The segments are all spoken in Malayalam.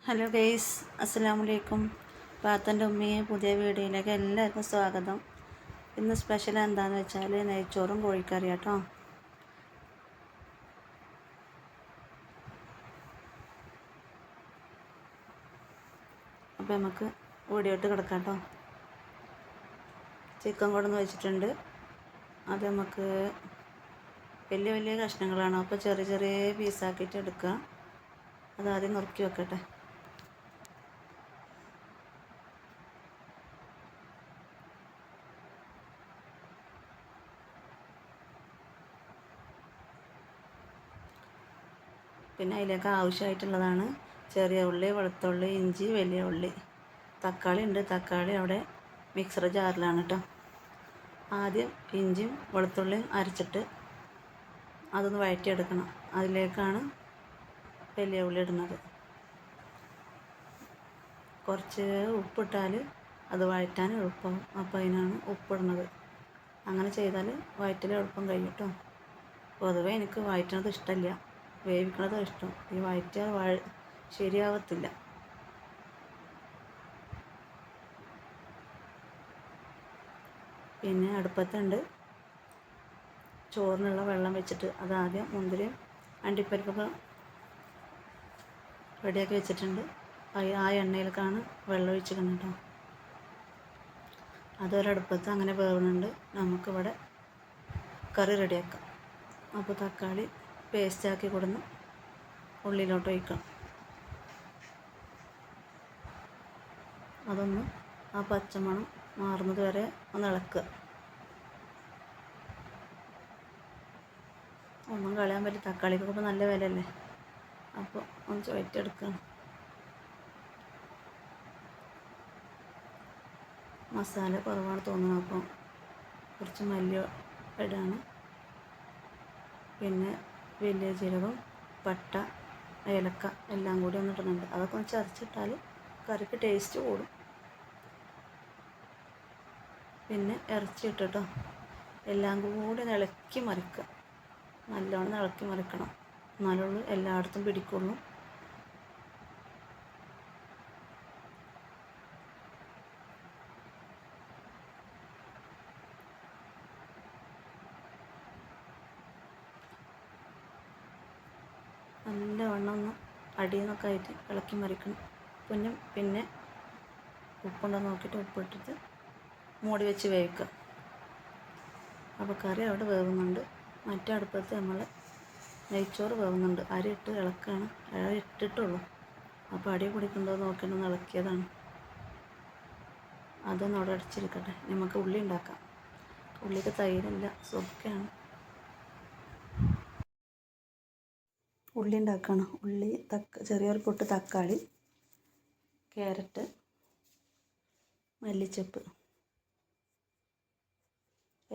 ഹലോ ഗെയ്സ്, അസ്സലാമലൈക്കും. പാത്തൻ്റെ ഉമ്മയെ പുതിയ വീഡിയോയിലേക്ക് എല്ലാവർക്കും സ്വാഗതം. ഇന്ന് സ്പെഷ്യൽ എന്താണെന്ന് വെച്ചാൽ നെയ്ച്ചോറും കോഴിക്കറി കേട്ടോ. അപ്പോൾ നമുക്ക് വീഡിയോട്ട് കിടക്കാം കേട്ടോ. ചിക്കൻ കൊടുന്ന് വെച്ചിട്ടുണ്ട്. അത് നമുക്ക് വലിയ വലിയ കഷ്ണങ്ങളാണ്, അപ്പോൾ ചെറിയ ചെറിയ പീസാക്കിയിട്ട് എടുക്കുക. അതാദ്യം നുറുക്കി വെക്കട്ടെ. പിന്നെ അതിലേക്ക് ആവശ്യമായിട്ടുള്ളതാണ് ചെറിയ ഉള്ളി, വെളുത്തുള്ളി, ഇഞ്ചി, വലിയ ഉള്ളി, തക്കാളി ഉണ്ട്. തക്കാളി അവിടെ മിക്സർ ജാറിലാണ് കേട്ടോ. ആദ്യം ഇഞ്ചിയും വെളുത്തുള്ളിയും അരച്ചിട്ട് അതൊന്ന് വഴറ്റിയെടുക്കണം. അതിലേക്കാണ് വലിയ ഉള്ളി ഇടുന്നത്. കുറച്ച് ഉപ്പിട്ടാൽ അത് വഴറ്റാൻ എളുപ്പമാവും, അപ്പോൾ അതിനാണ് ഉപ്പിടുന്നത്. അങ്ങനെ ചെയ്താൽ വഴറ്റൽ എളുപ്പം കഴിയും കേട്ടോ. പൊതുവേ എനിക്ക് വഴറ്റുന്നത് ഇഷ്ടമല്ല, വേവിക്കണതാണ് ഇഷ്ടം. ഈ വഴറ്റിയാൽ ശരിയാവത്തില്ല. പിന്നെ അടുപ്പത്തുണ്ട് ചോറിനുള്ള വെള്ളം വെച്ചിട്ട് അതാദ്യം മുന്തിരിയും അണ്ടിപ്പരിപ്പൊക്കെ റെഡിയാക്കി വെച്ചിട്ടുണ്ട്. ആ എണ്ണയിലേക്കാണ് വെള്ളം ഒഴിച്ചിരിക്കുന്നത് കേട്ടോ. അതൊരടുപ്പത്ത് അങ്ങനെ വേവുന്നുണ്ട്. നമുക്കിവിടെ കറി റെഡിയാക്കാം. അപ്പോൾ തക്കാളി പേസ്റ്റാക്കി കൊടുന്ന് ഉള്ളിലോട്ട് ഒഴിക്കണം. അതൊന്ന് ആ പച്ചമണം മാറുന്നത് വരെ ഒന്ന് ഇളക്കുക. ഒന്നും കളയാൻ പറ്റില്ല, തക്കാളിക്കൊക്കെ ഇപ്പോൾ നല്ല വിലയല്ലേ. അപ്പോൾ ഒന്ന് ചുവറ്റെടുക്കണം. മസാല കുറവാണ് തോന്നുന്നു, അപ്പം കുറച്ച് മല്ലി ഇടാണ്. പിന്നെ വലിയ ജീരകം, പട്ട, ഏലക്ക എല്ലാം കൂടി ഒന്ന് ഇടുന്നുണ്ട്. അതൊക്കെ ഒന്ന് ചതച്ചിട്ടാൽ കറിക്ക് ടേസ്റ്റ് കൂടും. പിന്നെ ഇറച്ചി ഇട്ടിട്ടോ എല്ലാം കൂടി ഒന്ന് ഇളക്കി മറിക്കുക. നല്ലോണം ഇളക്കി മറിക്കണം, എന്നാലുള്ളൂ എല്ലായിടത്തും പിടിക്കുള്ളൂ. നല്ലവണ്ണം ഒന്ന് അടിയിൽ നിന്നൊക്കെ ആയിട്ട് ഇളക്കി മറിക്കണം. പിന്നെ ഉപ്പുണ്ടോ നോക്കിയിട്ട് ഉപ്പിട്ടിട്ട് മൂടി വെച്ച് വേവിക്കുക. അപ്പോൾ കറി അവിടെ വേവുന്നുണ്ട്. മറ്റേ അടുപ്പത്ത് നമ്മൾ നെയ്ച്ചോറ് വേവുന്നുണ്ട്. അരി ഇട്ട് ഇളക്കുകയാണ്. അരി ഇട്ടിട്ടുള്ളൂ, അപ്പോൾ അടി പിടിക്കുന്നുണ്ടോ നോക്കിയിട്ടൊന്ന് ഇളക്കിയതാണ്. അതൊന്ന് അവിടെ അടിച്ചിരിക്കട്ടെ. നമുക്ക് ഉള്ളി ഉണ്ടാക്കാം. ഉള്ളിക്ക് തൈരില്ല, സുർക്കയാണ്. ഉള്ളി ഉണ്ടാക്കണം. ഉള്ളി, ചെറിയൊരു പൊട്ട് തക്കാളി, ക്യാരറ്റ്, മല്ലിച്ചപ്പ്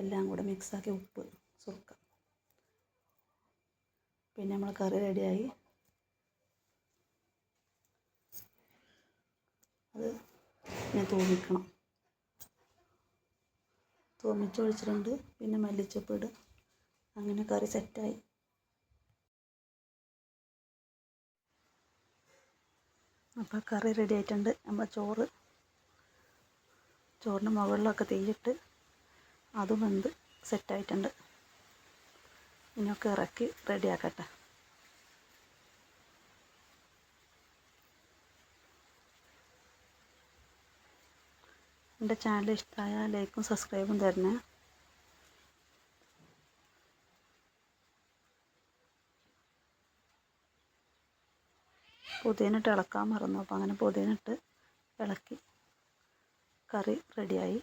എല്ലാം കൂടെ മിക്സാക്കി, ഉപ്പ്, സുർക്ക. പിന്നെ നമ്മൾ കറി റെഡിയായി. അത് പിന്നെ തൂമിക്കണം. തൂമിച്ചൊഴിച്ചിട്ടുണ്ട്. പിന്നെ മല്ലിച്ചപ്പ് ഇടുക. അങ്ങനെ കറി സെറ്റായി. അപ്പോൾ കറി റെഡി ആയിട്ടുണ്ട്. നമ്മൾ ചോറിന് മുകളിലൊക്കെ തീയിട്ട് അതും വെന്ത് സെറ്റായിട്ടുണ്ട്. ഇനിയൊക്കെ ഇറക്കി റെഡിയാക്കട്ടെ. എൻ്റെ ചാനൽ ഇഷ്ടമായാൽ ലൈക്കും സബ്സ്ക്രൈബും തരണേ. പുതിയനിട്ട് ഇളക്കാൻ മറന്നു, അപ്പോൾ അങ്ങനെ പുതിയനിട്ട് ഇളക്കി കറി റെഡിയായി.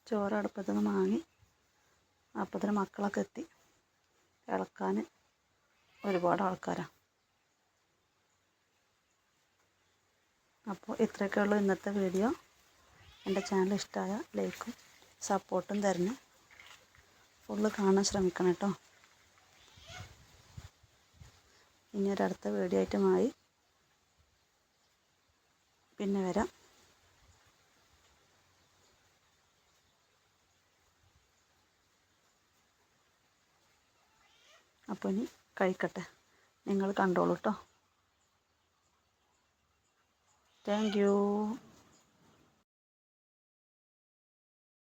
ചോറ് അടുപ്പത്തു നിന്ന് വാങ്ങി. അപ്പത്തിന് മക്കളൊക്കെ എത്തി. ഇളക്കാൻ ഒരുപാട് ആൾക്കാരാണ്. അപ്പോൾ ഇത്രയൊക്കെ ഉള്ളൂ ഇന്നത്തെ വീഡിയോ. എൻ്റെ ചാനൽ ഇഷ്ടമായ ലൈക്കും സപ്പോർട്ടും തരണേ. ഫുള്ള് കാണാൻ ശ്രമിക്കണം കേട്ടോ. ഇനി ഒരടുത്ത വീഡിയോ ആയിട്ടുമായി പിന്നെ വരാം. അപ്പോൾ ഇനി കഴിക്കട്ടെ, നിങ്ങൾ കണ്ടോളൂ കേട്ടോ. Thank you.